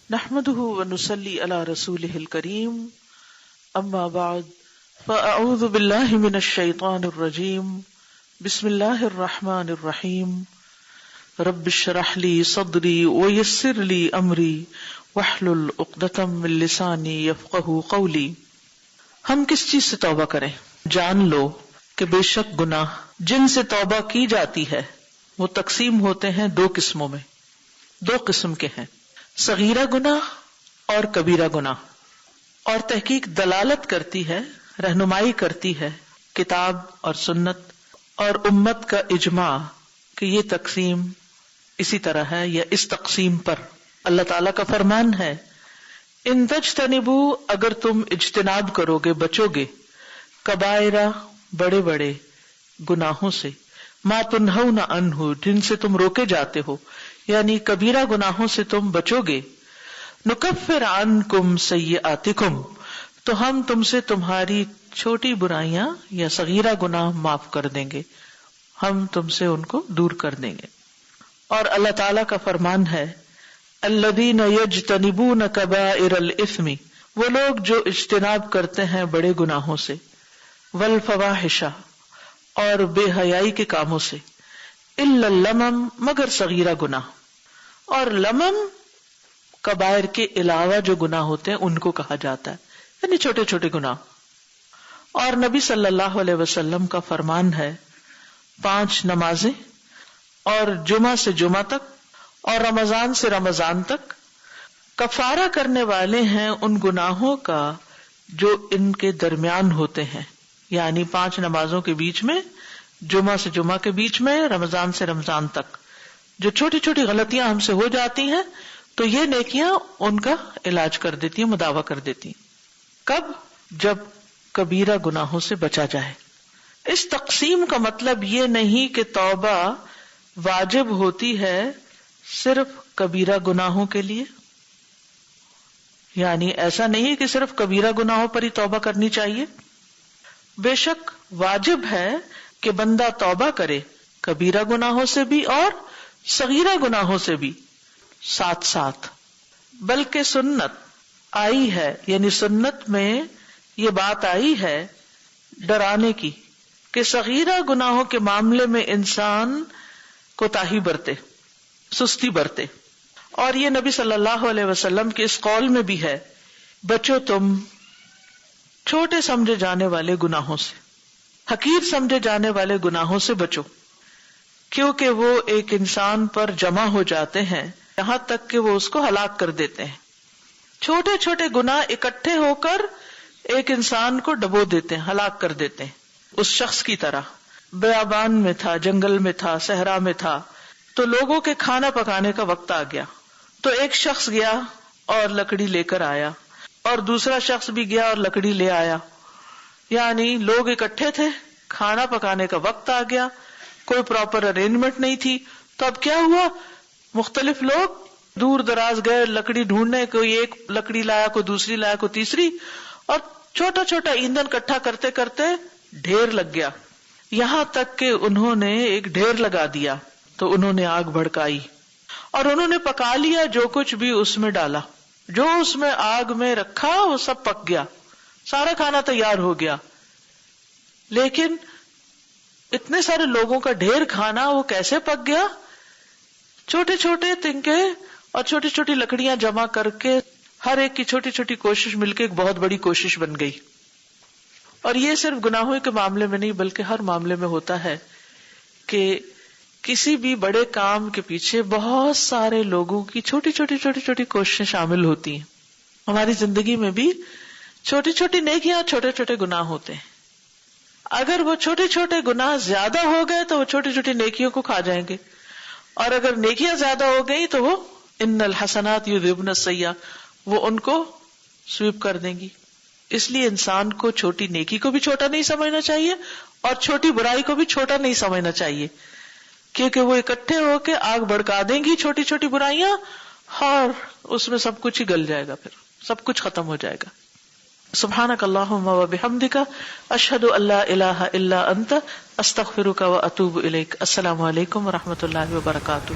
نحمده ونصلي على رسوله الكريم اما بعد فاعوذ بالله من الشيطان الرجيم بسم الله الرحمن الرحيم رب اشرح لي صدري ويسر لي امري واحلل عقدة من لساني يفقهوا قولي۔ ہم کس چیز سے توبہ کریں؟ جان لو کہ بے شک گناہ جن سے توبہ کی جاتی ہے وہ تقسیم ہوتے ہیں دو قسموں میں، دو قسم کے ہیں، صغیرہ گناہ اور کبیرہ گناہ۔ اور تحقیق دلالت کرتی ہے، رہنمائی کرتی ہے کتاب اور سنت اور امت کا اجماع کہ یہ تقسیم اسی طرح ہے یا اس تقسیم پر۔ اللہ تعالیٰ کا فرمان ہے ان تجتنبوا، اگر تم اجتناب کرو گے، بچو گے، کبائرہ بڑے بڑے گناہوں سے، ما تنہون عنہ جن سے تم روکے جاتے ہو، یعنی کبیرہ گناہوں سے تم بچو گے، نکفر عنکم سیئاتکم تو ہم تم سے تمہاری چھوٹی برائیاں یا صغیرہ گناہ معاف کر دیں گے، ہم تم سے ان کو دور کر دیں گے۔ اور اللہ تعالیٰ کا فرمان ہے الذین یجتنبون کبائر الاثم، وہ لوگ جو اجتناب کرتے ہیں بڑے گناہوں سے، والفواحش اور بے حیائی کے کاموں سے، الا اللمم مگر صغیرہ گناہ۔ اور لمم کبائر کے علاوہ جو گناہ ہوتے ہیں ان کو کہا جاتا ہے، یعنی چھوٹے چھوٹے گناہ۔ اور نبی صلی اللہ علیہ وسلم کا فرمان ہے 5 نمازیں اور جمعہ سے جمعہ تک اور رمضان سے رمضان تک کفارہ کرنے والے ہیں ان گناہوں کا جو ان کے درمیان ہوتے ہیں، یعنی 5 نمازوں کے بیچ میں، جمعہ سے جمعہ کے بیچ میں، رمضان سے رمضان تک جو چھوٹی چھوٹی غلطیاں ہم سے ہو جاتی ہیں تو یہ نیکیاں ان کا علاج کر دیتی ہیں، مداوع کر دیتی ہیں۔ کب؟ جب کبیرہ گناہوں سے بچا جائے۔ اس تقسیم کا مطلب یہ نہیں کہ توبہ واجب ہوتی ہے صرف کبیرہ گناہوں کے لیے، یعنی ایسا نہیں کہ صرف کبیرہ گناہوں پر ہی توبہ کرنی چاہیے۔ بے شک واجب ہے کہ بندہ توبہ کرے کبیرہ گناہوں سے بھی اور صغیرہ گناہوں سے بھی ساتھ ساتھ، بلکہ سنت آئی ہے، یعنی سنت میں یہ بات آئی ہے ڈرانے کی کہ صغیرہ گناہوں کے معاملے میں انسان کوتاہی برتے، سستی برتے۔ اور یہ نبی صلی اللہ علیہ وسلم کے اس قول میں بھی ہے بچو تم چھوٹے سمجھے جانے والے گناہوں سے، حقیر سمجھے جانے والے گناہوں سے بچو، کیونکہ وہ ایک انسان پر جمع ہو جاتے ہیں یہاں تک کہ وہ اس کو ہلاک کر دیتے ہیں۔ چھوٹے چھوٹے گناہ اکٹھے ہو کر ایک انسان کو ڈبو دیتے ہیں، ہلاک کر دیتے ہیں۔ اس شخص کی طرح بیابان میں تھا، جنگل میں تھا، صحرا میں تھا، تو لوگوں کے کھانا پکانے کا وقت آ گیا، تو ایک شخص گیا اور لکڑی لے کر آیا، اور دوسرا شخص بھی گیا اور لکڑی لے آیا، یعنی لوگ اکٹھے تھے، کھانا پکانے کا وقت آ گیا، کوئی پراپر ارینجمنٹ نہیں تھی، تو اب کیا ہوا؟ مختلف لوگ دور دراز گئے لکڑی ڈھونڈنے، کوئی ایک لکڑی لایا، کوئی دوسری لایا، کوئی تیسری، اور چھوٹا چھوٹا ایندھن اکٹھا کرتے کرتے ڈھیر لگ گیا، یہاں تک کہ انہوں نے ایک ڈھیر لگا دیا، تو انہوں نے آگ بھڑکائی اور انہوں نے پکا لیا جو کچھ بھی اس میں ڈالا، جو اس میں آگ میں رکھا وہ سب پک گیا، سارا کھانا تیار ہو گیا۔ لیکن اتنے سارے لوگوں کا ڈھیر کھانا وہ کیسے پک گیا؟ چھوٹے چھوٹے تنکے اور چھوٹی چھوٹی لکڑیاں جمع کر کے ہر ایک کی چھوٹی چھوٹی کوشش مل کے ایک بہت بڑی کوشش بن گئی۔ اور یہ صرف گناہوں کے معاملے میں نہیں بلکہ ہر معاملے میں ہوتا ہے کہ کسی بھی بڑے کام کے پیچھے بہت سارے لوگوں کی چھوٹی چھوٹی چھوٹی چھوٹی کوششیں شامل ہوتی ہیں۔ ہماری زندگی میں بھی چھوٹی چھوٹی نیکیاں، چھوٹے چھوٹے گناہ ہوتے ہیں۔ اگر وہ چھوٹے چھوٹے گناہ زیادہ ہو گئے تو وہ چھوٹی چھوٹی نیکیوں کو کھا جائیں گے، اور اگر نیکیاں زیادہ ہو گئی تو وہ ان الحسنات یذھبن السیئات، وہ ان کو سویپ کر دیں گی۔ اس لیے انسان کو چھوٹی نیکی کو بھی چھوٹا نہیں سمجھنا چاہیے اور چھوٹی برائی کو بھی چھوٹا نہیں سمجھنا چاہیے، کیونکہ وہ اکٹھے ہو کے آگ بھڑکا دیں گی چھوٹی چھوٹی برائیاں، اور اس میں سب کچھ ہی گل جائے گا، پھر سب کچھ ختم ہو جائے گا۔ سبحانک اللہم و بحمدک، اشہد ان لا الہ الا انت، استغفرک و اتوب الیک۔ السلام علیکم و رحمۃ اللہ وبرکاتہ۔